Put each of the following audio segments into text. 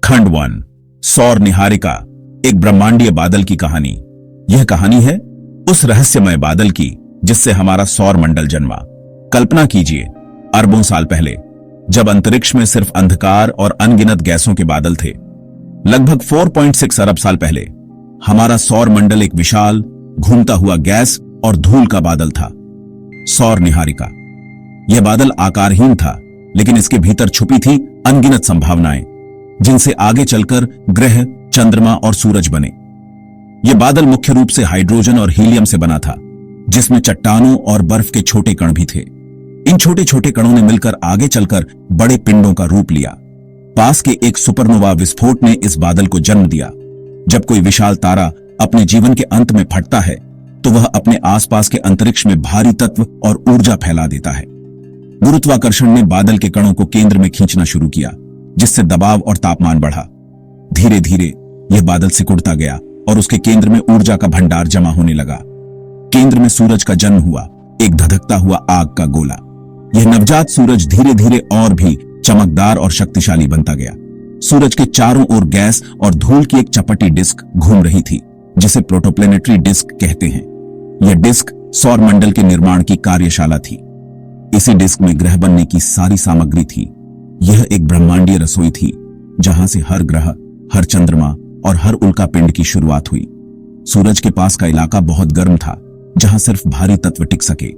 खंड 1 सौर निहारिका, एक ब्रह्मांडीय बादल की कहानी। यह कहानी है उस रहस्यमय बादल की जिससे हमारा सौर मंडल जन्मा। कल्पना कीजिए, अरबों साल पहले जब अंतरिक्ष में सिर्फ अंधकार और अनगिनत गैसों के बादल थे। लगभग 4.6 अरब साल पहले हमारा सौर मंडल एक विशाल घूमता हुआ गैस और धूल का बादल था, सौर निहारिका। यह बादल आकारहीन था, लेकिन इसके भीतर छुपी थी अनगिनत संभावनाएं, जिनसे आगे चलकर ग्रह, चंद्रमा और सूरज बने। यह बादल मुख्य रूप से हाइड्रोजन और हीलियम से बना था, जिसमें चट्टानों और बर्फ के छोटे कण भी थे। इन छोटे छोटे कणों ने मिलकर आगे चलकर बड़े पिंडों का रूप लिया। पास के एक सुपरनोवा विस्फोट ने इस बादल को जन्म दिया। जब कोई विशाल तारा अपने जीवन के अंत में फटता है, तो वह अपने आसपास के अंतरिक्ष में भारी तत्व और ऊर्जा फैला देता है। गुरुत्वाकर्षण ने बादल के कणों को केंद्र में खींचना शुरू किया, जिससे दबाव और तापमान बढ़ा। धीरे धीरे यह बादल सिकुड़ता गया और उसके केंद्र में ऊर्जा का भंडार जमा होने लगा। केंद्र में सूरज का जन्म हुआ, एक धधकता हुआ आग का गोला। यह नवजात सूरज धीरे धीरे और भी चमकदार और शक्तिशाली बनता गया। सूरज के चारों ओर गैस और धूल की एक चपटी डिस्क घूम रही थी, जिसे प्रोटोप्लेनेटरी डिस्क कहते हैं। यह डिस्क सौर मंडल के निर्माण की कार्यशाला थी। इसी डिस्क में ग्रह बनने की सारी सामग्री थी। यह एक ब्रह्मांडीय रसोई थी, जहां से हर ग्रह, हर चंद्रमा और हर उल्का पिंड की शुरुआत हुई। सूरज के पास का इलाका बहुत गर्म था, जहां सिर्फ भारी तत्व टिक सके।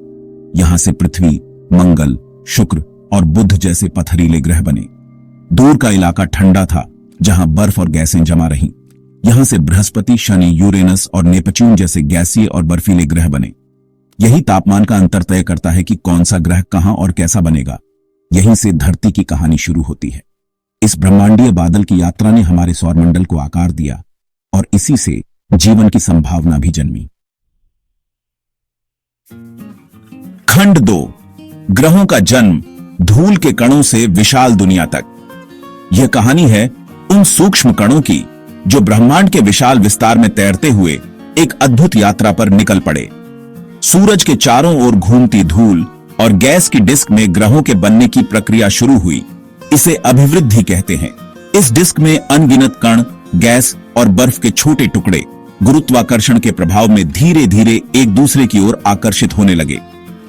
यहां से पृथ्वी, मंगल, शुक्र और बुध जैसे पथरीले ग्रह बने। दूर का इलाका ठंडा था, जहां बर्फ और गैसें जमा रहीं। यहां से बृहस्पति, शनि, यूरेनस और नेपच्यून जैसे गैसीय और बर्फीले ग्रह बने। यही तापमान का अंतर तय करता है कि कौन सा ग्रह कहां और कैसा बनेगा। यहीं से धरती की कहानी शुरू होती है। इस ब्रह्मांडीय बादल की यात्रा ने हमारे सौरमंडल को आकार दिया और इसी से जीवन की संभावना भी जन्मी। खंड 2 ग्रहों का जन्म, धूल के कणों से विशाल दुनिया तक। यह कहानी है उन सूक्ष्म कणों की जो ब्रह्मांड के विशाल विस्तार में तैरते हुए एक अद्भुत यात्रा पर निकल पड़े। सूरज के चारों ओर घूमती धूल और गैस की डिस्क में ग्रहों के बनने की प्रक्रिया शुरू हुई। इसे अभिवृद्धि कहते हैं। इस डिस्क में अनगिनत कण, गैस और बर्फ के छोटे टुकड़े गुरुत्वाकर्षण के प्रभाव में धीरे धीरे एक दूसरे की ओर आकर्षित होने लगे।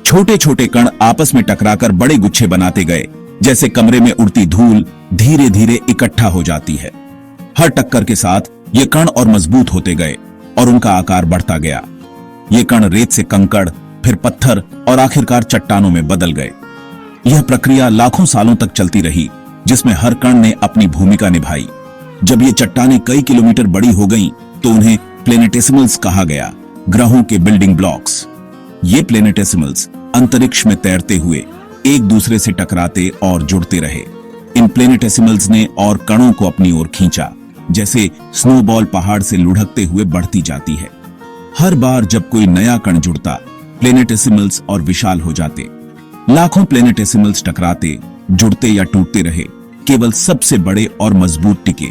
छोटे छोटे कण आपस में टकराकर बड़े गुच्छे बनाते गए, जैसे कमरे में उड़ती धूल धीरे धीरे इकट्ठा हो जाती है। हर टक्कर के साथ ये कण और मजबूत होते गए और उनका आकार बढ़ता गया। ये कण रेत से कंकड़, फिर पत्थर और आखिरकार चट्टानों में बदल गए। यह प्रक्रिया लाखों सालों तक चलती रही, जिसमें हर कण ने अपनी भूमिका निभाई। जब ये चट्टानें कई किलोमीटर बड़ी हो गईं, तो उन्हें प्लेनेटेसिमल्स कहा गया, ग्रहों के बिल्डिंग ब्लॉक्स। ये प्लेनेटेसिमल्स अंतरिक्ष में तैरते हुए एक दूसरे से टकराते और जुड़ते रहे। इन प्लेनेटेसिमल्स ने और कणों को अपनी ओर खींचा, जैसे स्नोबॉल पहाड़ से लुढ़कते हुए बढ़ती जाती है। हर बार जब कोई नया कण जुड़ता, प्लेनेटेसिमल्स और विशाल हो जाते। लाखों प्लेनेटेसिमल्स टकराते, जुड़ते या टूटते रहे, केवल सबसे बड़े और मजबूत टिके।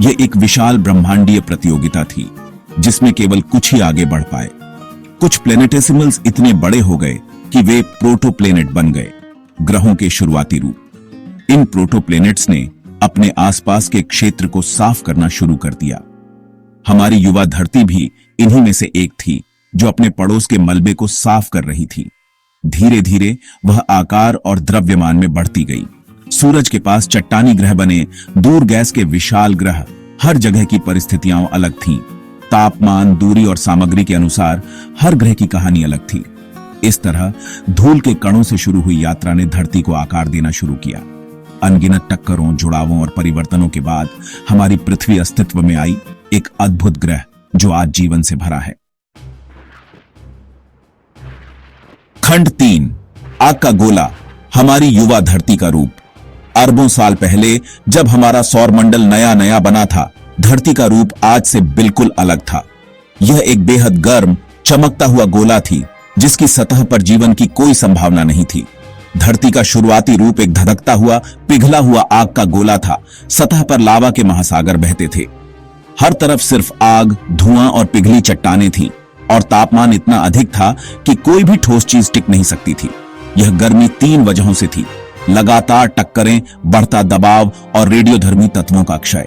यह एक विशाल ब्रह्मांडीय प्रतियोगिता थी, जिसमें केवल कुछ ही आगे बढ़ पाए। कुछ प्लेनेटेसिमल्स इतने बड़े हो गए कि वे प्रोटोप्लेनेट बन गए, ग्रहों के शुरुआती रूप। इन प्रोटोप्लेनेट्स ने अपने आसपास के क्षेत्र को साफ करना शुरू कर दिया। हमारी युवा धरती भी इन्हीं में से एक थी, जो अपने पड़ोस के मलबे को साफ कर रही थी। धीरे धीरे वह आकार और द्रव्यमान में बढ़ती गई। सूरज के पास चट्टानी ग्रह बने, दूर गैस के विशाल ग्रह। हर जगह की परिस्थितियां अलग थीं। तापमान, दूरी और सामग्री के अनुसार हर ग्रह की कहानी अलग थी। इस तरह धूल के कणों से शुरू हुई यात्रा ने धरती को आकार देना शुरू किया। अनगिनत टक्करों, जुड़ावों और परिवर्तनों के बाद हमारी पृथ्वी अस्तित्व में आई, एक अद्भुत ग्रह जो आज जीवन से भरा है। खंड 3 आग का गोला, हमारी युवा धरती का रूप। अरबों साल पहले जब हमारा सौर मंडल नया नया बना था, धरती का रूप आज से बिल्कुल अलग था। यह एक बेहद गर्म, चमकता हुआ गोला थी, जिसकी सतह पर जीवन की कोई संभावना नहीं थी। धरती का शुरुआती रूप एक धधकता हुआ, पिघला हुआ आग का गोला था। सतह पर लावा के महासागर बहते थे। हर तरफ सिर्फ आग, धुआं और पिघली चट्टानें थीं, और तापमान इतना अधिक था कि कोई भी ठोस चीज टिक नहीं सकती थी। यह गर्मी 3 वजहों से थी। लगातार टक्करें, बढ़ता दबाव और रेडियोधर्मी तत्वों का क्षय।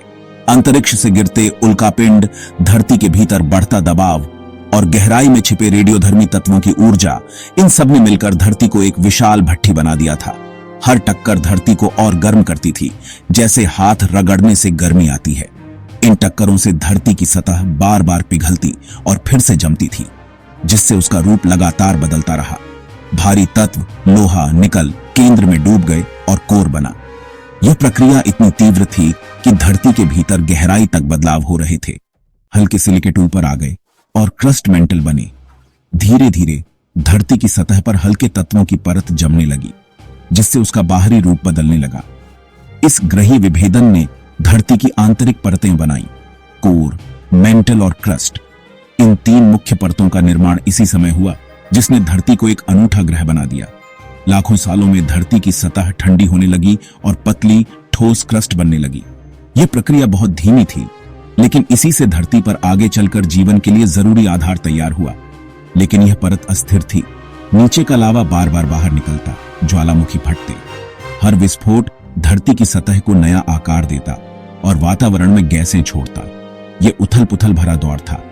अंतरिक्ष से गिरते उल्कापिंड, धरती के भीतर बढ़ता दबाव और गहराई में छिपे रेडियोधर्मी तत्वों की ऊर्जा, इन सब ने मिलकर धरती को एक विशाल भट्ठी बना दिया था। हर टक्कर धरती को और गर्म करती थी, जैसे हाथ रगड़ने से गर्मी आती है। इन टक्करों से धरती की सतह बार बार पिघलती और फिर से जमती थी, जिससे उसका रूप लगातार बदलता रहा। भारी तत्व लोहा, निकल केंद्र में डूब गए और कोर बना। यह प्रक्रिया इतनी तीव्र थी कि धरती के भीतर गहराई तक बदलाव हो रहे थे। हल्के सिलिकेट ऊपर आ गए और क्रस्ट मेंटल बने। धीरे धीरे धरती की सतह पर हल्के तत्वों की परत जमने लगी, जिससे उसका बाहरी रूप बदलने लगा। इस ग्रही विभेदन ने धरती की आंतरिक परतें बनाई, कोर, मेंटल और क्रस्ट। इन तीन मुख्य परतों का निर्माण इसी समय हुआ, जिसने धरती को एक अनूठा ग्रह बना दिया। लाखों सालों में धरती की सतह ठंडी होने लगी और पतली ठोस क्रस्ट बनने लगी। यह प्रक्रिया बहुत धीमी थी, लेकिन इसी से धरती पर आगे चलकर जीवन के लिए जरूरी आधार तैयार हुआ। लेकिन यह परत अस्थिर थी। नीचे का लावा बार बार बाहर निकलता, ज्वालामुखी फटते। हर विस्फोट धरती की सतह को नया आकार देता और वातावरण में गैसें छोड़ता। यह उथल पुथल भरा दौर था,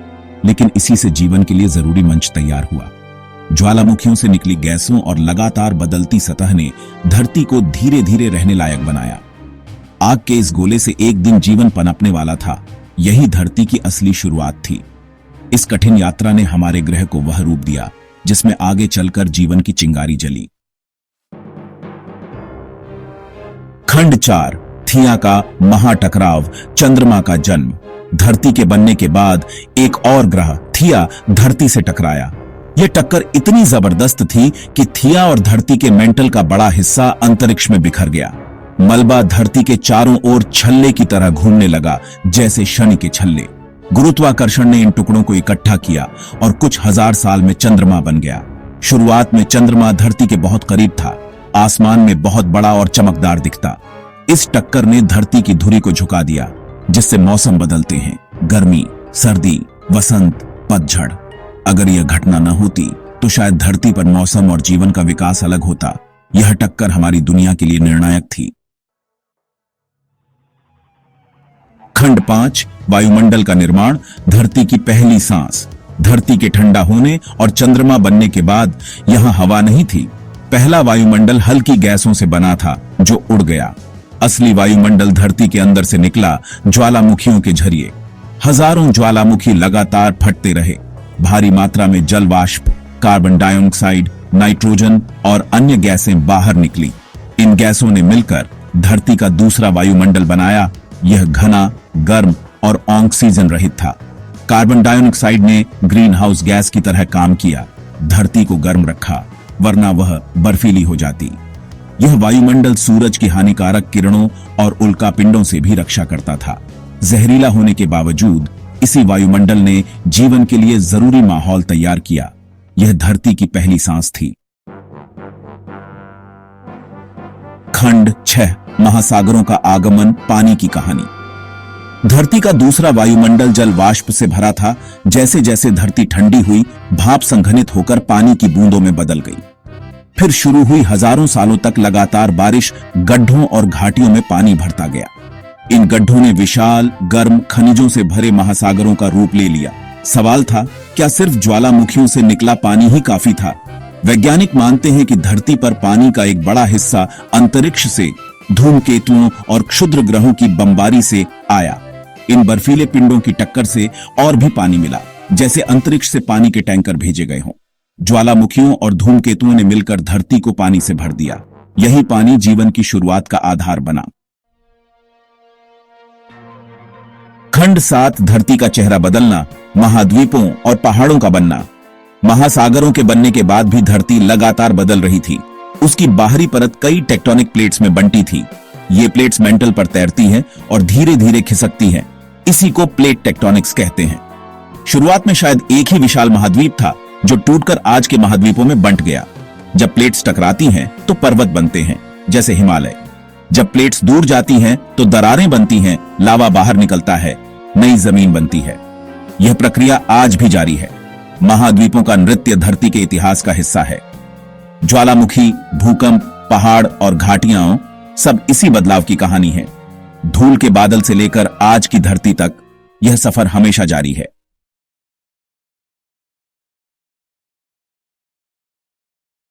लेकिन इसी से जीवन के लिए जरूरी मंच तैयार हुआ। ज्वालामुखियों से निकली गैसों और लगातार बदलती सतह ने धरती को धीरे धीरे रहने लायक बनाया। आग के इस गोले से एक दिन जीवन पनपने वाला था। यही धरती की असली शुरुआत थी। इस कठिन यात्रा ने हमारे ग्रह को वह रूप दिया जिसमें आगे चलकर जीवन की चिंगारी जली। खंड 4, थिया का महाटकराव, चंद्रमा का जन्म। धरती के बनने के बाद एक और ग्रह थिया धरती से टकराया। यह टक्कर इतनी जबरदस्त थी कि थिया और धरती के मेंटल का बड़ा हिस्सा अंतरिक्ष में बिखर गया। मलबा धरती के चारों ओर छल्ले की तरह घूमने लगा, जैसे शनि के छल्ले। गुरुत्वाकर्षण ने इन टुकड़ों को इकट्ठा किया और कुछ हजार साल में चंद्रमा बन गया। शुरुआत में चंद्रमा धरती के बहुत करीब था, आसमान में बहुत बड़ा और चमकदार दिखता। इस टक्कर ने धरती की धुरी को झुका दिया, जिससे मौसम बदलते हैं, गर्मी, सर्दी, वसंत, पतझड़। अगर यह घटना न होती तो शायद धरती पर मौसम और जीवन का विकास अलग होता। यह टक्कर हमारी दुनिया के लिए निर्णायक थी। खंड 5, वायुमंडल का निर्माण, धरती की पहली सांस। धरती के ठंडा होने और चंद्रमा बनने के बाद यहां हवा नहीं थी। पहला वायुमंडल हल्की गैसों से बना था जो उड़ गया। असली वायुमंडल धरती के अंदर से निकला, ज्वालामुखियों के जरिए। हजारों ज्वालामुखी लगातार फटते रहे। भारी मात्रा में जल वाष्प, कार्बन डाइऑक्साइड, नाइट्रोजन और अन्य गैसें बाहर निकली। इन गैसों ने मिलकर धरती का दूसरा वायुमंडल बनाया। यह घना, गर्म और ऑक्सीजन रहित था। कार्बन डाइऑक्साइड ने ग्रीन हाउस गैस की तरह काम किया, धरती को गर्म रखा, वरना वह बर्फीली हो जाती। यह वायुमंडल सूरज की हानिकारक किरणों और उल्कापिंडों से भी रक्षा करता था। जहरीला होने के बावजूद इसी वायुमंडल ने जीवन के लिए जरूरी माहौल तैयार किया। यह धरती की पहली सांस थी। खंड 6, महासागरों का आगमन, पानी की कहानी। धरती का दूसरा वायुमंडल जल वाष्प से भरा था। जैसे जैसे धरती ठंडी हुई, भाप संघनित होकर पानी की बूंदों में बदल गई। फिर शुरू हुई हजारों सालों तक लगातार बारिश। गड्ढों और घाटियों में पानी भरता गया। इन गड्ढों ने विशाल, गर्म, खनिजों से भरे महासागरों का रूप ले लिया। सवाल था, क्या सिर्फ ज्वालामुखियों से निकला पानी ही काफी था? वैज्ञानिक मानते हैं कि धरती पर पानी का एक बड़ा हिस्सा अंतरिक्ष से, धूमकेतुओं और क्षुद्र ग्रहों की बमबारी से आया। इन बर्फीले पिंडों की टक्कर से और भी पानी मिला, जैसे अंतरिक्ष से पानी के टैंकर भेजे गए हों। ज्वालामुखियों और धूमकेतुओं ने मिलकर धरती को पानी से भर दिया। यही पानी जीवन की शुरुआत का आधार बना। खंड 7, धरती का चेहरा बदलना, महाद्वीपों और पहाड़ों का बनना। महासागरों के बनने के बाद भी धरती लगातार बदल रही थी। उसकी बाहरी परत कई टेक्टोनिक प्लेट्स में बंटी थी। ये प्लेट्स मेंटल पर तैरती हैं और धीरे धीरे खिसकती हैं। इसी को प्लेट टेक्टोनिक्स कहते हैं। शुरुआत में शायद एक ही विशाल महाद्वीप था, जो टूटकर आज के महाद्वीपों में बंट गया। जब प्लेट्स टकराती हैं तो पर्वत बनते हैं, जैसे हिमालय। जब प्लेट्स दूर जाती हैं तो दरारें बनती हैं, लावा बाहर निकलता है, नई जमीन बनती है। यह प्रक्रिया आज भी जारी है। महाद्वीपों का नृत्य धरती के इतिहास का हिस्सा है। ज्वालामुखी, भूकंप, पहाड़ और घाटियां सब इसी बदलाव की कहानी है। धूल के बादल से लेकर आज की धरती तक यह सफर हमेशा जारी है।